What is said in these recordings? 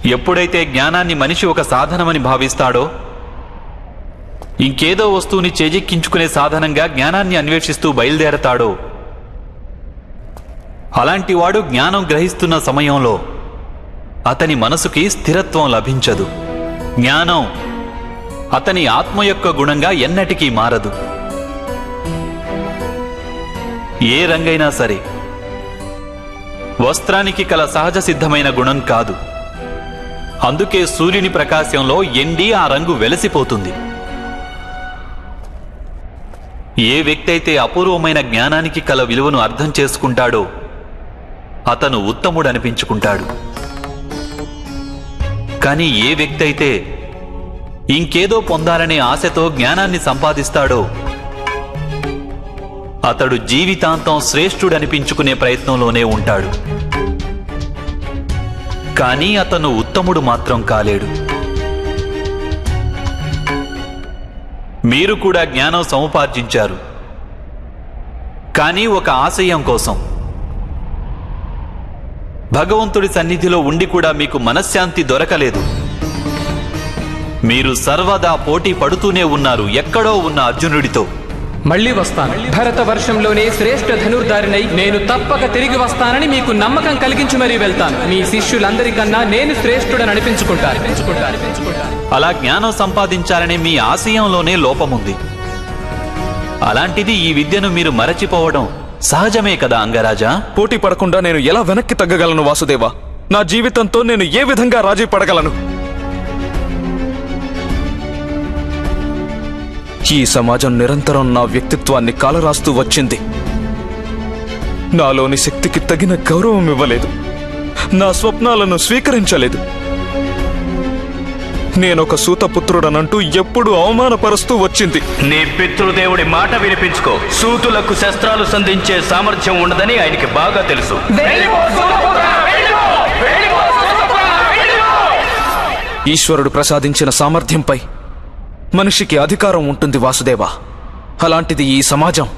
ఎప్పుడైతే జ్ఞానాన్ని మనిషి ఒక సాధనమని భావిస్తాడో, ఇంకేదో వస్తువుని చేజెక్కించుకునే సాధనంగా జ్ఞానాన్ని అన్వేషిస్తూ బయలుదేరతాడో, అలాంటి వాడు జ్ఞానం గ్రహిస్తున్న సమయంలో అతని మనసుకి స్థిరత్వం లభించదు. జ్ఞానం అతని ఆత్మ యొక్క గుణంగా ఎన్నటికీ మారదు. ఏ రంగైనా సరే వస్త్రానికి కల సహజ సిద్ధమైన గుణం కాదు. అందుకే సూర్యుని ప్రకాశంలో ఎండి ఆ రంగు వెలసిపోతుంది. ఏ వ్యక్తి అయితే అపూర్వమైన జ్ఞానానికి కల విలువను అర్థం చేసుకుంటాడో అతను ఉత్తముడు అనిపించుకుంటాడు. కానీ ఏ వ్యక్తి అయితే ఇంకేదో పొందాలనే ఆశతో జ్ఞానాన్ని సంపాదిస్తాడో అతడు జీవితాంతం శ్రేష్ఠుడనిపించుకునే ప్రయత్నంలోనే ఉంటాడు. కానీ అతను ఉత్తముడు మాత్రం కాలేడు. మీరు కూడా జ్ఞానం సముపార్జించారు, కానీ ఒక ఆశయం కోసం. భగవంతుడి సన్నిధిలో ఉండి కూడా మీకు మనశ్శాంతి దొరకలేదు. మీరు సర్వదా పోటీ పడుతూనే ఉన్నారు ఎక్కడో ఉన్న అర్జునుడితో. మళ్ళీ వస్తాను. భరత వర్షంలోనే శ్రేష్ఠ ధనుర్ధారినై నేను తప్పక తిరిగి వస్తానని మీకు నమ్మకం కలిగించి మరీ వెళ్తాను. మీ శిష్యులందరికన్నా నేను శ్రేష్ఠుడని అనిపించుకుంటాను. అలా జ్ఞానం సంపాదించాలనే మీ ఆశయంలోనే లోపముంది. అలాంటిది ఈ విద్యను మీరు మరచిపోవడం సహజమే కదా అంగరాజా. పోటీ పడకుండా నేను ఎలా వెనక్కి తగ్గగలను వాసుదేవా? నా జీవితంతో నేను ఏ విధంగా రాజీ పడగలను? ఈ సమాజం నిరంతరం నా వ్యక్తిత్వాన్ని కాలరాస్తూ వచ్చింది. నాలోని శక్తికి తగిన గౌరవం ఇవ్వలేదు. నా స్వప్నాలను స్వీకరించలేదు. నేనొక సూతపుత్రుడనంటూ ఎప్పుడూ అవమానపరుస్తూ వచ్చింది. నీ పితృదేవుడి మాట వినిపించుకో. సూతులకు శస్త్రాలు సంధించే సామర్థ్యం ఉండదని ఆయనకి బాగా తెలుసు. ఈశ్వరుడు ప్రసాదించిన సామర్థ్యంపై మనిషికి అధికారం ఉంటుంది వాసుదేవా. అలాంటిది ఈ సమాజం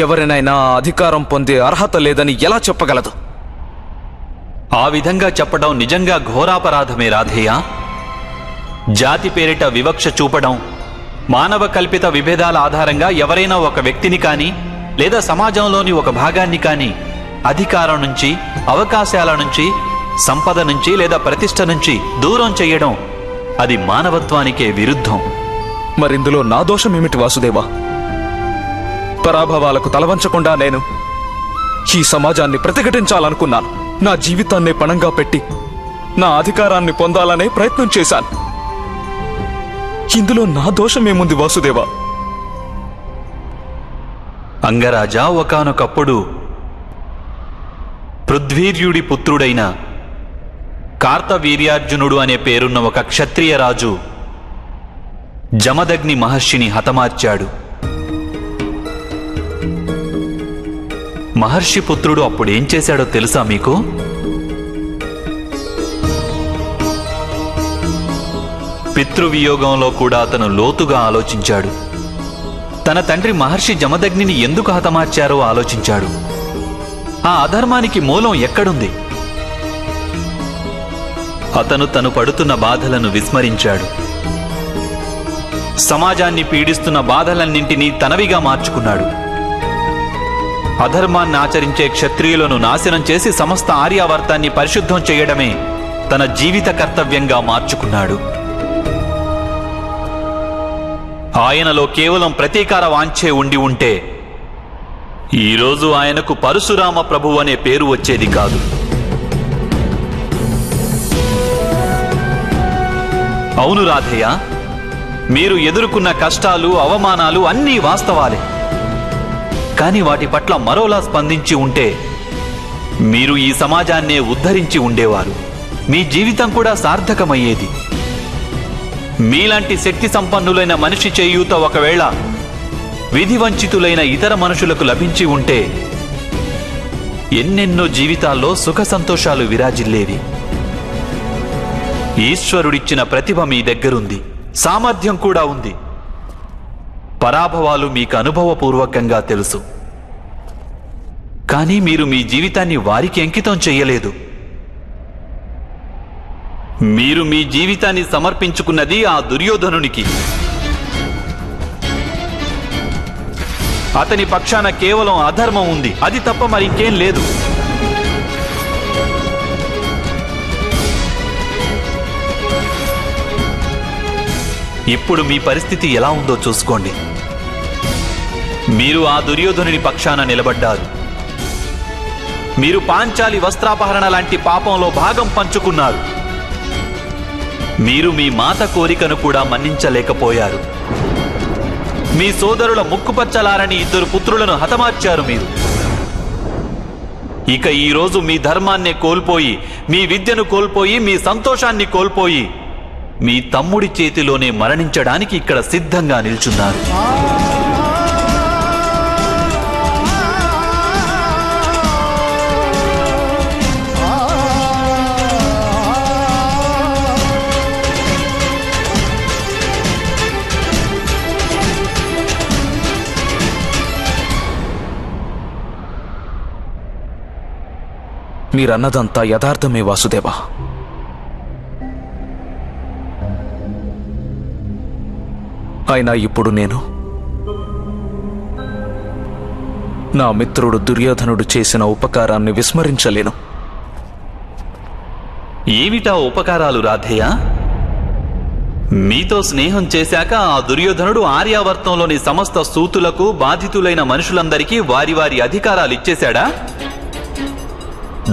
ఎవరినైనా అధికారం పొందే అర్హత లేదని ఎలా చెప్పగలదు? ఆ విధంగా చెప్పడం నిజంగా ఘోరాపరాధమే రాధేయ. జాతి పేరిట వివక్ష చూపడం, మానవ కల్పిత విభేదాల ఆధారంగా ఎవరైనా ఒక వ్యక్తిని కానీ లేదా సమాజంలోని ఒక భాగాన్ని కానీ అధికారం నుంచి, అవకాశాల నుంచి, సంపద నుంచి లేదా ప్రతిష్ట నుంచి దూరం చేయడం అది మానవత్వానికే విరుద్ధం. మరిందులో నా దోషమేమిటి వాసుదేవా? పరాభవాలకు తలవంచకుండా నేను ఈ సమాజాన్ని ప్రతిఘటించాలనుకున్నాను. నా జీవితాన్నే పణంగా పెట్టి నా అధికారాన్ని పొందాలనే ప్రయత్నం చేశాను. ఇందులో నా దోషమేముంది వాసుదేవా? అంగరాజా, ఒకానొకప్పుడు పృథ్వీర్యుడి పుత్రుడైన కార్తవీర్యార్జునుడు అనే పేరున్న ఒక క్షత్రియ రాజు జమదగ్ని మహర్షిని హతమార్చాడు. మహర్షి పుత్రుడు అప్పుడేం చేశాడో తెలుసా మీకు? పితృవియోగంలో కూడా అతను లోతుగా ఆలోచించాడు. తన తండ్రి మహర్షి జమదగ్నిని ఎందుకు హతమార్చారో ఆలోచించాడు. ఆ అధర్మానికి మూలం ఎక్కడుంది? అతను తను పడుతున్న బాధలను విస్మరించాడు. సమాజాన్ని పీడిస్తున్న బాధలన్నింటినీ తనవిగా మార్చుకున్నాడు. అధర్మాన్ని ఆచరించే క్షత్రియులను నాశనం చేసి సమస్త ఆర్యావర్తాన్ని పరిశుద్ధం చేయడమే తన జీవిత కర్తవ్యంగా మార్చుకున్నాడు. ఆయనలో కేవలం ప్రతీకార వాంఛే ఉండి ఉంటే ఈరోజు ఆయనకు పరశురామ ప్రభు అనే పేరు వచ్చేది కాదు. అవును రాధేయ, మీరు ఎదుర్కొన్న కష్టాలు, అవమానాలు అన్నీ వాస్తవాలే. కానీ వాటి పట్ల మరోలా స్పందించి ఉంటే మీరు ఈ సమాజాన్నే ఉద్ధరించి ఉండేవారు. మీ జీవితం కూడా సార్థకమయ్యేది. మీలాంటి శక్తి సంపన్నులైన మనిషి చేయూత ఒకవేళ విధివంచితులైన ఇతర మనుషులకు లభించి ఉంటే ఎన్నెన్నో జీవితాల్లో సుఖ సంతోషాలు విరాజిల్లేవి. ఈశ్వరుడిచ్చిన ప్రతిభ మీ దగ్గరుంది, సామర్థ్యం కూడా ఉంది. పరాభవాలు మీకు అనుభవపూర్వకంగా తెలుసు. కానీ మీరు మీ జీవితాన్ని వారికి అంకితం చెయ్యలేదు. మీరు మీ జీవితాన్ని సమర్పించుకున్నది ఆ దుర్యోధనునికి. అతని పక్షాన కేవలం అధర్మం ఉంది, అది తప్ప మరింకేం లేదు. ఇప్పుడు మీ పరిస్థితి ఎలా ఉందో చూసుకోండి. మీరు ఆ దుర్యోధనుని పక్షాన నిలబడ్డారు. మీరు పాంచాలి వస్త్రాపహరణ లాంటి పాపంలో భాగం పంచుకున్నారు. మీరు మీ మాత కోరికను కూడా మన్నించలేకపోయారు. మీ సోదరుల ముక్కుపచ్చలారని 2 పుత్రులను హతమార్చారు మీరు. ఇక ఈరోజు మీ ధర్మాన్నే కోల్పోయి, మీ విద్యను కోల్పోయి, మీ సంతోషాన్ని కోల్పోయి, మీ తమ్ముడి చేతిలోనే మరణించడానికి ఇక్కడ సిద్ధంగా నిల్చున్నారు. మీరన్నదంతా యథార్థమే వాసుదేవా. అయినా ఇప్పుడు నేను నా మిత్రుడు దుర్యోధనుడు చేసిన ఉపకారాన్ని విస్మరించలేను. ఏమిటా ఉపకారాలు రాధేయ? మీతో స్నేహం చేశాక ఆ దుర్యోధనుడు ఆర్యావర్తంలోని సమస్త సూతులకు, బాధితులైన మనుషులందరికీ వారి వారి అధికారాలు ఇచ్చేశాడా?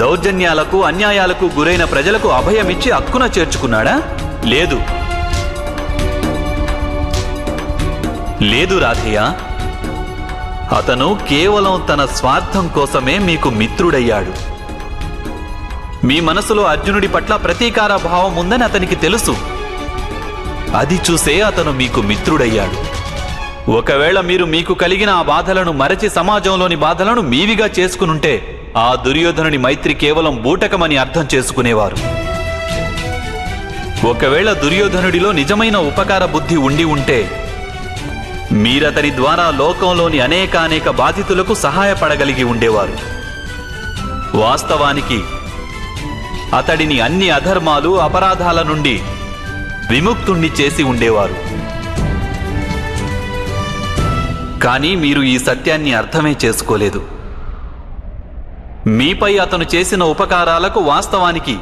దౌర్జన్యాలకు, అన్యాయాలకు గురైన ప్రజలకు అభయమిచ్చి హక్కున చేర్చుకున్నాడా? లేదు, లేదు రాధేయ. అతను కేవలం తన స్వార్థం కోసమే మీకు మిత్రుడయ్యాడు. మీ మనసులో అర్జునుడి పట్ల ప్రతీకార భావం ఉందని అతనికి తెలుసు. అది చూసే అతను మీకు మిత్రుడయ్యాడు. ఒకవేళ మీరు మీకు కలిగిన ఆ బాధలను మరచి సమాజంలోని బాధలను మీవిగా చేసుకునుంటే ఆ దుర్యోధనుని మైత్రి కేవలం బూటకమని అర్థం చేసుకునేవారు. ఒకవేళ దుర్యోధనుడిలో నిజమైన ఉపకార బుద్ధి ఉండి ఉంటే మీరతని ద్వారా లోకంలోని అనేక బాధితులకు సహాయపడగలిగి ఉండేవారు. వాస్తవానికి అతడిని అన్ని అధర్మాలు, అపరాధాల నుండి విముక్తుణ్ణి చేసి ఉండేవారు. కానీ మీరు ఈ సత్యాన్ని అర్థమే చేసుకోలేదు. మీపై అతను చేసిన ఉపకారాలకు వాస్తవానికి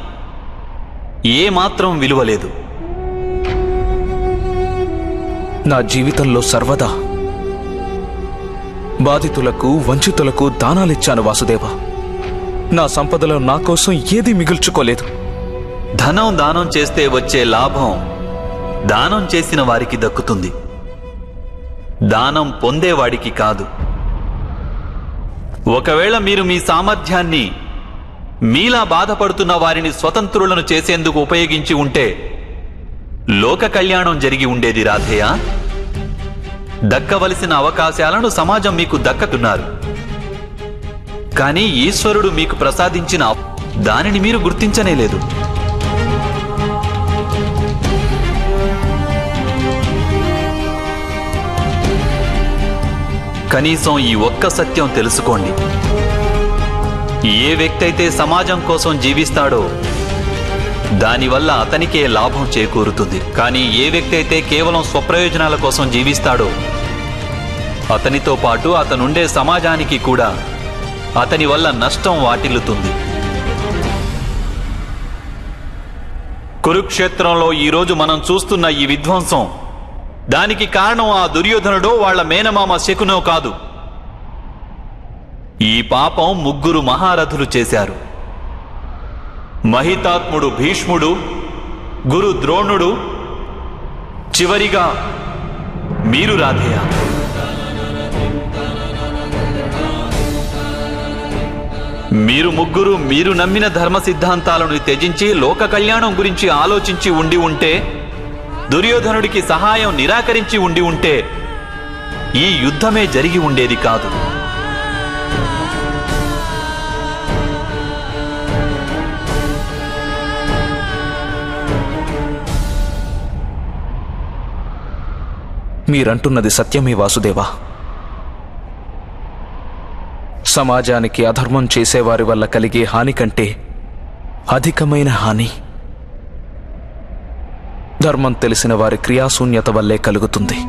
ఏమాత్రం విలువ లేదు. నా జీవితంలో సర్వదా బాధితులకు, వంచితులకు దానాలిచ్చాను వాసుదేవా. నా సంపదలో నా కోసం ఏదీ మిగుల్చుకోలేదు. ధనం దానం చేస్తే వచ్చే లాభం దానం చేసిన వారికి దక్కుతుంది, దానం పొందేవాడికి కాదు. ఒకవేళ మీరు మీ సామర్థ్యాన్ని మీలా బాధపడుతున్న వారిని స్వతంత్రులను చేసేందుకు ఉపయోగించి ఉంటే లోక కళ్యాణం జరిగి ఉండేది రాధేయ. దక్కవలసిన అవకాశాలను సమాజం మీకు దక్కతున్నారు. కానీ ఈశ్వరుడు మీకు ప్రసాదించిన దానిని మీరు గుర్తించనేలేదు. కనీసం ఈ ఒక్క సత్యం తెలుసుకోండి. ఏ వ్యక్తి అయితే సమాజం కోసం జీవిస్తాడో దానివల్ల అతనికే లాభం చేకూరుతుంది. కానీ ఏ వ్యక్తి అయితే కేవలం స్వప్రయోజనాల కోసం జీవిస్తాడో అతనితో పాటు అతనుండే సమాజానికి కూడా అతని వల్ల నష్టం వాటిల్లుతుంది. కురుక్షేత్రంలో ఈరోజు మనం చూస్తున్న ఈ విధ్వంసం, దానికి కారణం ఆ దుర్యోధనుడో వాళ్ళ మేనమామ శకునో కాదు. ఈ పాపం 3 మహారథులు చేశారు. మహితాత్ముడు భీష్ముడు, గురు ద్రోణుడు, చివరిగా మీరు రాధేయ. మీరు 3 మీరు నమ్మిన ధర్మ సిద్ధాంతాలను త్యజించి లోక కళ్యాణం గురించి ఆలోచించి ఉండి ఉంటే, దుర్యోధనుడికి సహాయం నిరాకరించి ఉండి ఉంటే ఈ యుద్ధమే జరిగి ఉండేది కాదు. మీరంటున్నది సత్యమే వాసుదేవా. సమాజానికి అధర్మం చేసేవారి వల్ల కలిగే హాని కంటే అధికమైన హాని ధర్మం తెలిసిన వారి క్రియాశూన్యత వల్లే కలుగుతుంది.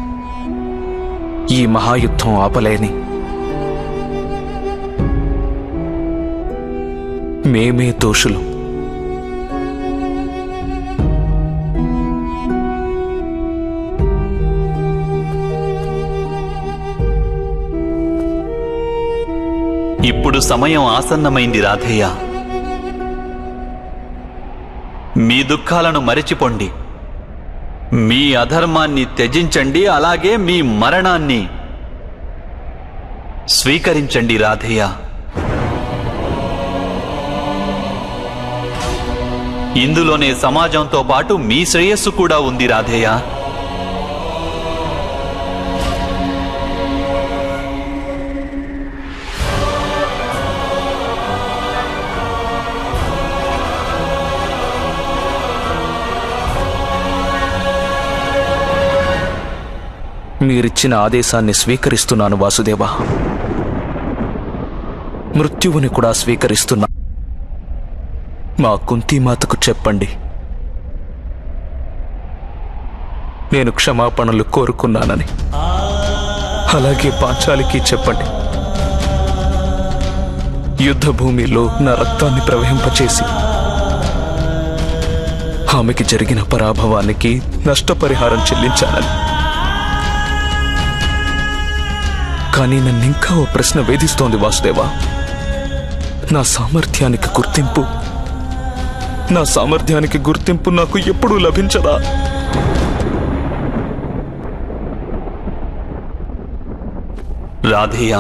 ఈ మహాయుద్ధం ఆపలేని మేమే దోషులు. ఇప్పుడు సమయం ఆసన్నమైంది రాధేయ. మీ దుఃఖాలను మరిచిపోండి, మీ అధర్మాన్ని త్యజించండి, అలాగే మీ మరణాన్ని స్వీకరించండి రాధేయ. ఇందులోనే సమాజంతో పాటు మీ శ్రేయస్సు కూడా ఉంది రాధేయ. మీరిచ్చిన ఆదేశాన్ని స్వీకరిస్తున్నాను వాసుదేవ. మృత్యువుని కూడా స్వీకరిస్తున్నా. మా కుంతీమాతకు చెప్పండి, నేను క్షమాపణలు కోరుకున్నానని. అలాగే పాంచాలికి చెప్పండి, యుద్ధభూమిలో నా రక్తాన్ని ప్రవహింపచేసి ఆమెకి జరిగిన పరాభవానికి నష్టపరిహారం చెల్లించానని. కానీ నన్నింకా ఓ ప్రశ్న వేధిస్తోంది వాసుదేవ. నా సామర్థ్యానికి గుర్తింపు నాకు ఎప్పుడూ లభించదా? రాధేయ,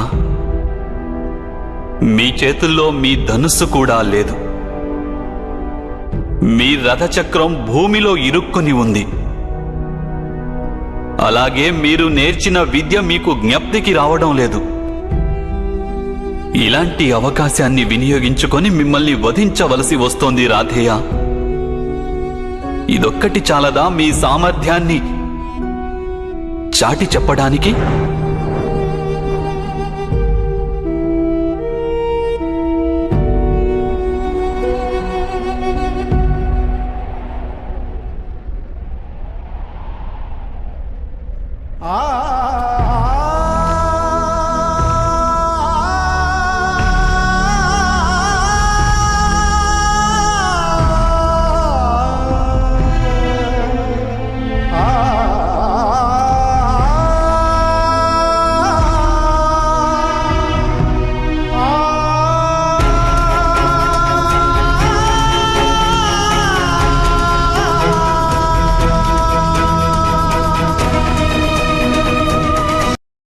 మీ చేతుల్లో మీ ధనుస్సు కూడా లేదు. మీ రథచక్రం భూమిలో ఇరుక్కుని ఉంది. అలాగే మీరు నేర్చిన విద్య మీకు జ్ఞప్తికి రావడం లేదు. ఇలాంటి అవకాశాన్ని వినియోగించుకొని మిమ్మల్ని వధించవలసి వస్తోంది రాధేయ. ఇదొక్కటి చాలదా మీ సామర్థ్యాన్ని చాటి చెప్పడానికి?